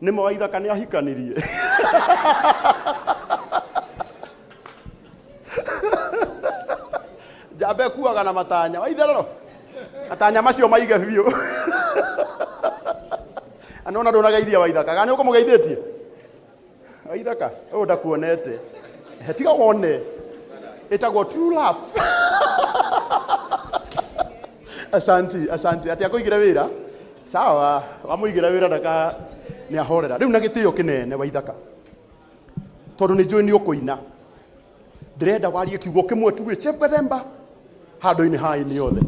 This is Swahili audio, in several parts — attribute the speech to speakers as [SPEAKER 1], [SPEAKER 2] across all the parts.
[SPEAKER 1] Nĩ Waithaka nĩ ahikanirie. Jambe kuaga na matanya. Waitherero. Matanya macio maige biũ. Anona ndonageithia Waithaka. Gani ũkũmũgeithĩtie? Waithaka, ũũ ndakuonete. Tiga wone. Ĩtagwo true love. Asanti. Ati akũigire wĩra? Sawa, wamũigire wĩra ndaka nĩ ahorera. Rĩu na gĩtĩo kĩnene Waithaka. Tondũ nĩ njũĩ nĩ ũkũina. Ndĩrenda warie kiugo kĩmwe tu Chef Gathemba. Handũ-inĩ haĩ nĩ othe.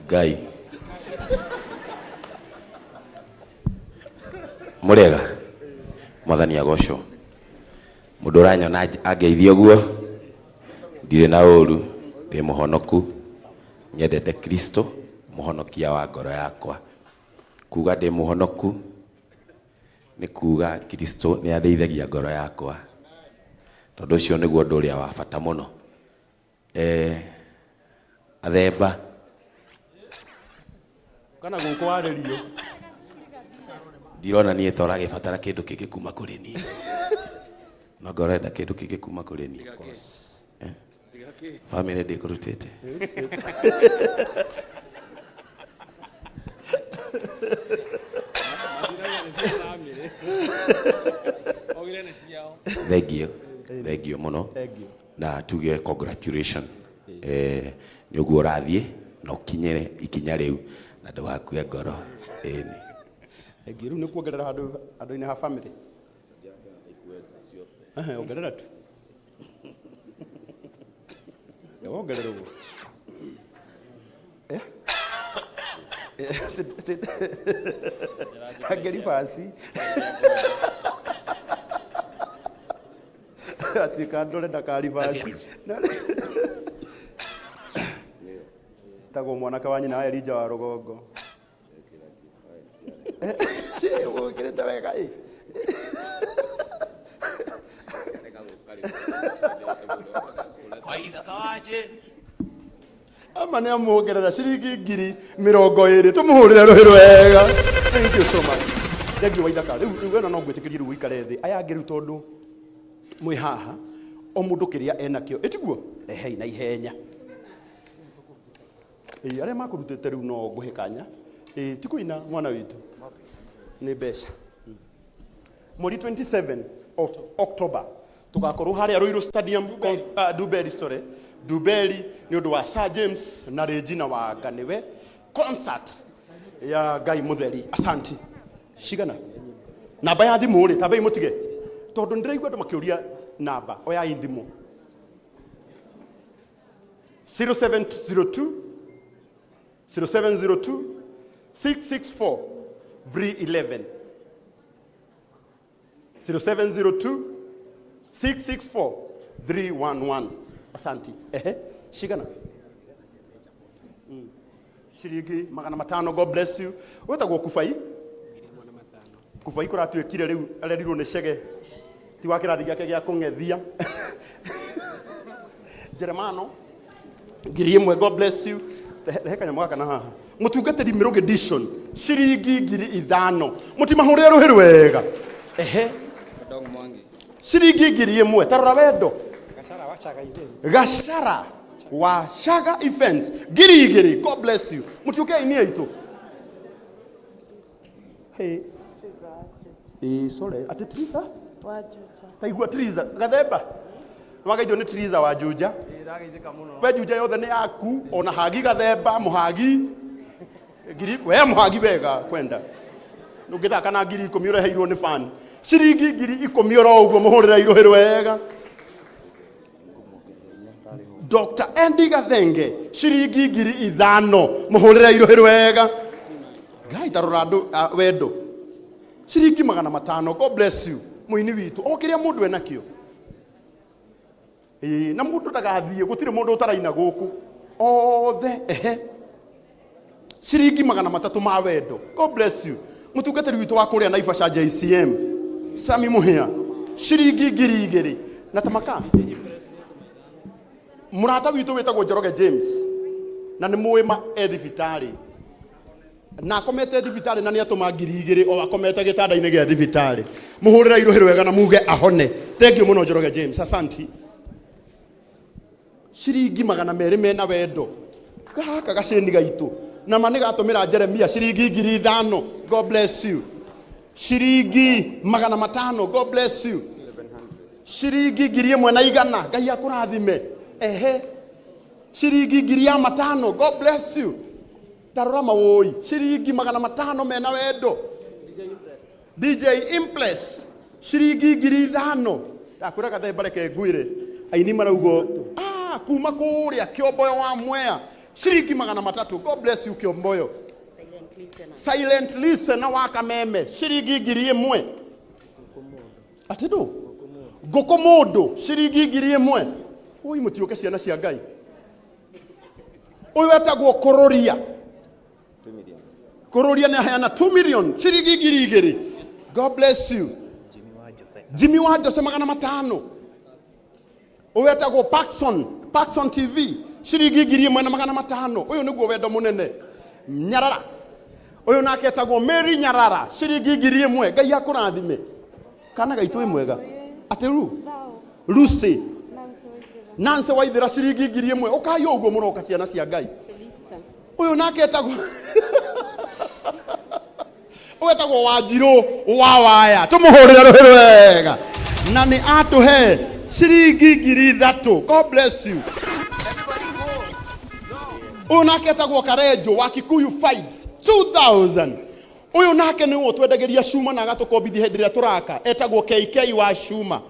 [SPEAKER 2] Ngai. Mũrega. Mwathani agocwo. Mũndũ ũranyona angeithia ũguo. Ndirĩ na ũru, ndĩ mũhonoku. Nyendete Kristo, mũhonokia wa ngoro yakwa. Kuga ndĩ mũhonoku nĩ kuga Kristo nĩ atheithagia ngoro yakwa. Tondũ ũcio nĩguo ũndũ ũrĩa wa bata mũno. Athemba
[SPEAKER 1] kana gũkũ warĩrio.
[SPEAKER 2] Ndirona niĩ ta ũragĩbatara kĩndũ kĩngĩ kuma kũrĩ niĩ. No ngorenda kĩndũ kĩngĩ kuma kũrĩ niĩ. Family ndĩkũrutĩte. Thank you mũno. Na tuge congratulations. Nĩ ũguo ũrathiĩ na ũkinyĩre ikinya rĩu na ndũgakue ngoro.
[SPEAKER 1] Rĩu nĩ kuongerera handũ-inĩ ha family. Ongerera tu. Ongerera ũguo. Angeri basi. Ati kandore ndakari basi. Tago mwanake wa nyina Elija wa Rugongo. Ũgũkĩrĩte wega ĩ.
[SPEAKER 2] Waithaka waje.
[SPEAKER 1] Ama nĩ amũongerera ciringi 20,000 tũmũhũrĩre rũhĩ rwega. Thank you so much. Thank you Waithaka. Rĩu wena no ngwĩtĩkĩrie rĩu ũikare thĩ. Aya angĩ rĩu tondũ mwĩ haha o mũndũ kĩrĩa enakĩo. Ĩtiguo? Ehei na ihenya. Arĩa makũrutĩte rĩu no ngũhe kanya. Ti kũina mwana witũ. Nĩ Mbeca. Mweri 27 of October tugakorwo harĩa Royal Stadium Dubeli nĩ ũndũ wa Sir James na Regina wa Nganiwe concert ya Ngai Mutheri. Asanti. Shigana. Namba ya thimũ rĩ, tambai mũtige. Tondũ ndĩraigua andũ makĩũria namba oya thimũ. 0702 664 311 0702 664 311. Asanti. Shigana. Shiringi 500. God bless you. Wetagwo Kufai. Kufai kũratuĩkire rĩu arerirwo nĩ Chege. Ti wa kĩrathi gĩake gĩa kũng'ethia. Jeremano. Ngiri ĩmwe. God bless you. Reheka nyamũ gaka na haha. Mũtungatĩri Mirugi Edition. Shiringi 5,000. Mũtimahũrĩre rũhĩ rwega.
[SPEAKER 3] Kadong Mwangi.
[SPEAKER 1] Shiringi 1,000. Tarora wendo. Gashara wa Shaga Events. 2,000. God bless you. Mũtiũke ini aitũ. Sorry. Ati Triza?
[SPEAKER 4] Wajuja.
[SPEAKER 1] Taigua Triza. Gathemba. Wagaithwo nĩ Triza wa Juja. We Juja yothe nĩ yaku. Ona Hagi Gathemba, Mũhagi. We Mũhagi wega kwenda. Nũngĩthaka na 10,000 ũreheirwo nĩ fan. Shiringi 10,000 oro ũguo mũhũrĩra irũhĩ rwega. Dr. Andy Gathenge. Shiringi 5,000 mũhũrĩra irũhĩ rwega. Ngai tarora andũ wendo. Shiringi 500. God bless you. Mũini witũ. O kĩrĩa mũndũ enakĩo. Na mũndũ ndagathiĩ gũtirĩ mũndũ ũtaraina gũkũ. Othe shiringi 300 ma wendo. God bless you. Mũtungatĩri witũ wa kũrĩa Naivasha JCM. Sami Muhia. Shiringi 2,000. Na tamaka. Murata witũ wĩtagwo Njoroge James. na nĩ mũĩ thibitarĩ na akomete thibitarĩ na nĩ atũma 2,000 o akomete gĩtanda-inĩ gĩa thibitarĩ. Mũhũrĩra irũhĩ wega na muge ahone. Thank you mũno Njoroge James, asanti. Ciringi 200 mena wendo gaka gaceni gaitũ na mani gatũmĩra Jeremia ciringi 5,000. God bless you. Ciringi 500. God bless you. Ciringi 1,100. Ngai akũrathime. Ehe. Ciringi 5,000. God bless you. Tarora mawoi. Ciringi 500 mena wendo. DJ Impress. Ciringi 5,000. Ndakwĩra Gathemba reke ngwĩre. Aini maraugo kuma kũrĩa Kĩomboyo wa Mwea. Ciringi 300. God bless you Kĩomboyo. Silent listener wa Kameme. Ciringi 1,000. Ati ndũ? Ngũkũ mũndũ. Ciringi 1,000. Oi mũtiũke ciana cia Ngai. Ũyũ etagwo Kũrũria.
[SPEAKER 3] 2 million.
[SPEAKER 1] Kũrũria nĩ aheana 2 million. Ciringi 2,000. God bless you. Jimmy wa Jose 500. Ũyũ etagwo Paxson TV. Ciringi 1,500. Ũyũ nĩguo wendo mũnene. Nyarara. Ũyũ nake etagwo Mary Nyarara. Ciringi 1,000. Ngai akũrathime. Kana gaitũ mwega. Ati Lucy. Nancy Waithira ciringi 1,000. Ũkayo ũguo mũroka ciana cia Ngai. Ũyũ nake etagwo Wetagwo Wanjirũ wa Waya. Tũmũhũrĩre rũhĩ wega. Na nĩ atũhe ciringi 3,000. God bless you. Ũyũ nake etagwo Karenjo wa Kikuyu Vibes 2,000. Ũyũ nake nĩ ũtwendageria cuma na agatũkombithia hĩndĩ ĩrĩa tũraka. Etagwo KK wa Cuma.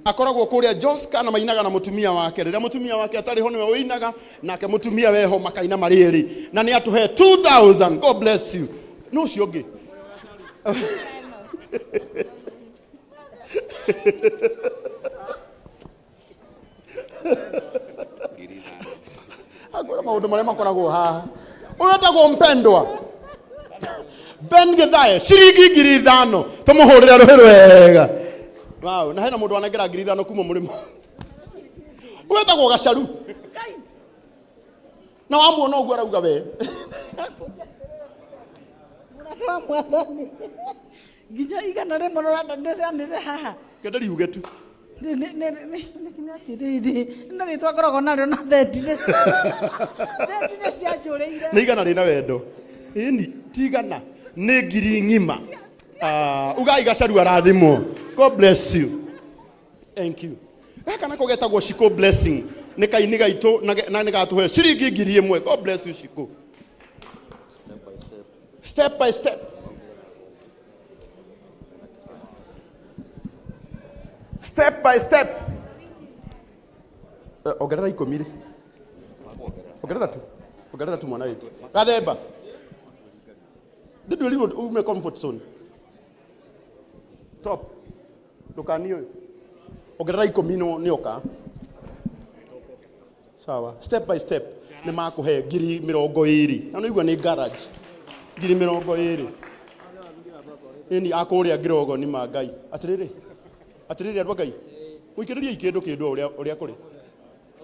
[SPEAKER 1] Akoragwo kũrĩa Joska na mainaga na mũtumia wake. Rĩrĩa mũtumia wake atarĩ ho nĩwe ũinaga nake mũtumia weho makaina marĩ erĩ. Na nĩ atũhe 2,000. God bless you. No ũcio ũngĩ. Agora maũndũ marĩa makoragwo haha. Ũyũ etagwo Mpendwa. Ben Githae ciringi 5,000. Tũmũhũrĩre rũhĩ wega. Wow, na hena mũndũ wanengera 5,000 kuma mũrĩmo. Ũyũ etagwo Gacaru. Na wamuona ũguo arauga we.
[SPEAKER 4] Mwathani. Nginya igana rĩmwe rũrandanĩre haha.
[SPEAKER 1] Kende riuge tu.
[SPEAKER 4] Na rĩtwa ngoragwo narĩo na thetine. Thetine cianjũrĩire.
[SPEAKER 1] Nĩ igana rĩna wendo. Ĩni ti igana nĩ 1,000. Ugai Gacaru arathimwo. God bless you. Thank you. Gaka nako getagwo Shiko Blessing. Nĩ kaini gaitũ na nĩ gatũhe ciringi 1,000. God bless you Shiko. Step by step. Step by step. Ongerera 10. Ongerera tu mwana wetu. Gathemba. Ndĩndũ rĩu ume comfort zone. Top. Ndũkani ũyũ. Ongerera 10 nĩ oka. Sawa. Step by step. Nĩ makũhe 20,000. Na ũigua nĩ garage. 20,000. Ĩni akũrĩa ngirogo ni mangai. Atirĩrĩ andũ a Ngai. Mũikĩrĩrie kĩndũ ũrĩa kũrĩ.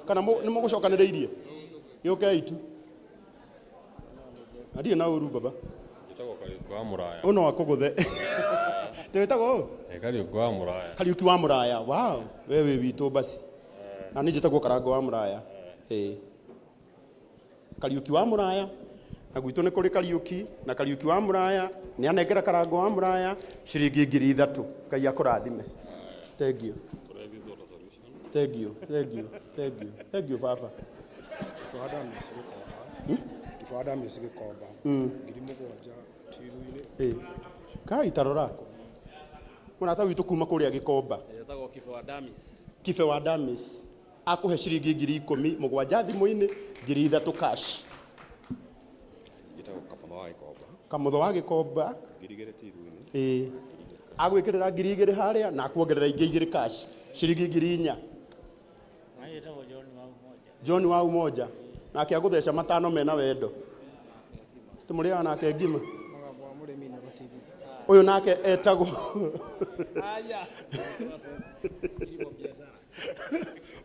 [SPEAKER 1] Kana nĩ mũgũcokanĩrĩirie. Gĩũkei tu. Ndirĩ na ũru baba.
[SPEAKER 5] Gĩtagwo Kariuki wa Mũraya.
[SPEAKER 1] Ũno akũgũthe. Tewĩtagwo?
[SPEAKER 5] Kariuki wa Mũraya.
[SPEAKER 1] Kariuki wa Mũraya. Wow. Wewe witũ basi. Na niĩ njĩtagwo Karango wa Mũraya. Kariuki wa Mũraya. Na gwitũ nĩ kũrĩ Kariuki na Kariuki wa Mũraya nĩ anengera Karango wa Mũraya ciringi 3,000. Ngai akũrathime. Thank you. Thank you baba.
[SPEAKER 6] Kifada mesi gĩkomba. Ngiri 7 tiru-inĩ.
[SPEAKER 1] Kai tarora. Mũrata witũ kuma kũrĩa Gĩkomba.
[SPEAKER 3] Etagwo Kibe wa Damis.
[SPEAKER 1] Kibe wa Damis. Akũhe ciringi 10,000 7 thimũ-inĩ 3,000 cash.
[SPEAKER 6] Gĩtagwo Kamũtho wa Gĩkomba.
[SPEAKER 1] Kamũtho wa Gĩkomba.
[SPEAKER 6] 2,000 tiru-inĩ.
[SPEAKER 1] Agwĩkĩrĩra 2,000 harĩa na akuongerera ingĩ 2 cash. Ciringi 4,000.
[SPEAKER 4] Etagwo
[SPEAKER 1] John wa Umoja. Nake agũtheca 5 mena wendo. Tũmũrĩaga nake ngima. Ũyũ nake etagwo.
[SPEAKER 3] Aya.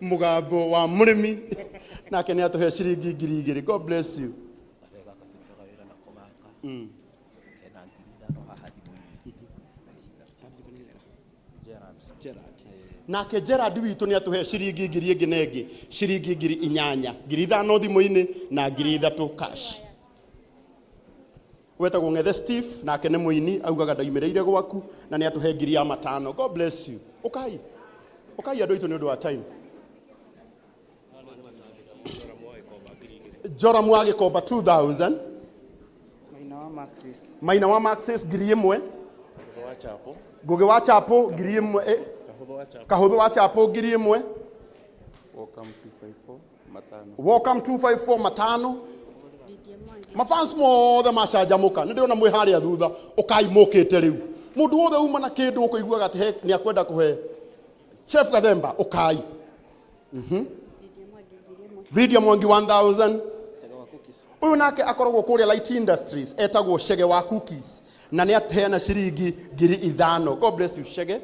[SPEAKER 1] Mugambo wa murimi nake ni atuhe ciringi 2,000. God bless you. Nake Gerard witu ni atuhe ciringi 2,000 nengi, ciringi 8,000, 5,000 thimu-ini na 3,000 cash. Wetagwo Ng'ethe Steve nake ni muini augaga ndaimereire gwaku na ni atuhe 5,000. God bless you. Ukai andu itu ni undu wa time. Joram wa Gikomba 2,000. Maina wa Maxis 1,000. Ngugi wa Chapo 1,000. Kahuthu wa Chapo 1,000. Welcome 254 matano. Mafans mothe macanjamuka. Nindirona mwi haria thutha ukai mukite riu. Mundu wothe uma na kindu ukuiguaga ati ni akwenda kuhe Chef Gathemba ukai. Video Mwangi 1,000. Uyu nake akoragwo kuria Light Industries etagwo Shege wa Cookies na ni ateana ciringi 5,000. God bless you Shege.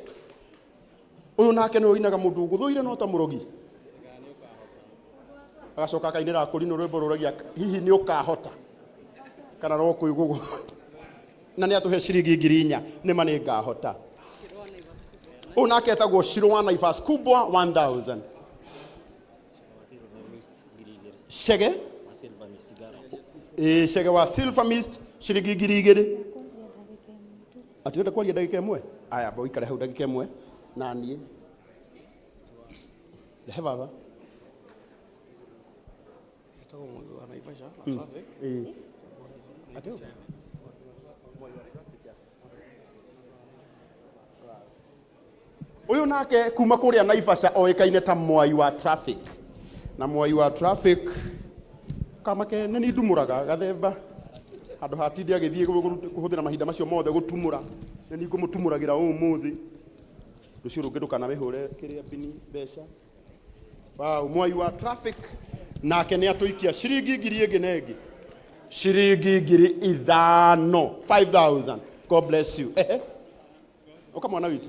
[SPEAKER 1] Uyu nake no inaga mundu guthuire no ta murogi. Agacoka kainira akurino rwimbo ruragia hihi ni ukahota kana ro kuigugo na ni atuhe ciringi 4,000 ni mani ngahota. Uyu nake etagwo Shirwa Naivas kubwa 1,000. Shege Shege wa Silver Mist ciringi 2,000. Atienda kwaria ndagika imwe. Aya bo ikare hau ndagika imwe na nie. Lehe baba. Uyu nake kuma kuria Naivasha oikaine ta mwai wa traffic. Na mwai wa traffic kama ke nani ndumuraga Gathemba andu hatindi agithie kuhuthira mahinda macio mothe gutumura nani ngumutumuragira umuthi rucio rungi ndukana wihure kiria bini Mbeca. Wow, mwai wa traffic nake ni atuikia ciringi 2,000 nengi, ciringi 5,000. 5,000. God bless you. Ukamwana witu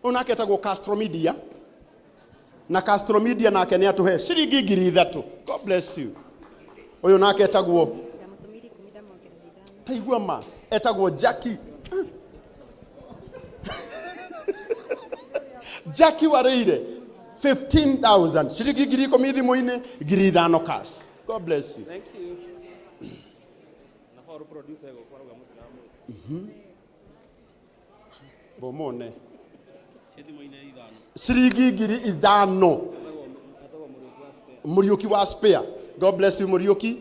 [SPEAKER 1] unake etagwo Castro Media na Castro Media nake ni atuhe ciringi 3,000. God bless you. Uyu nake etagwo taigua ma etagwo Jackie Jackie Wareire 15,000. Ciringi 10,000 thimu-ini 5,000 cash. God bless you.
[SPEAKER 3] Thank you. Na for producer go kwa mutiramu.
[SPEAKER 1] Bomone.
[SPEAKER 3] Thimu-ini 5,000.
[SPEAKER 1] Ciringi 5,000. Muriuki wa Spare. God bless you Muriuki.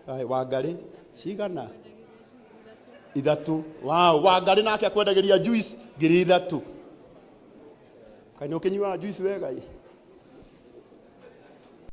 [SPEAKER 1] Ai Wangari cigana 3. Wow, Wangari nake akwendagiria juice 3,000. Kaini ukinywa juice wega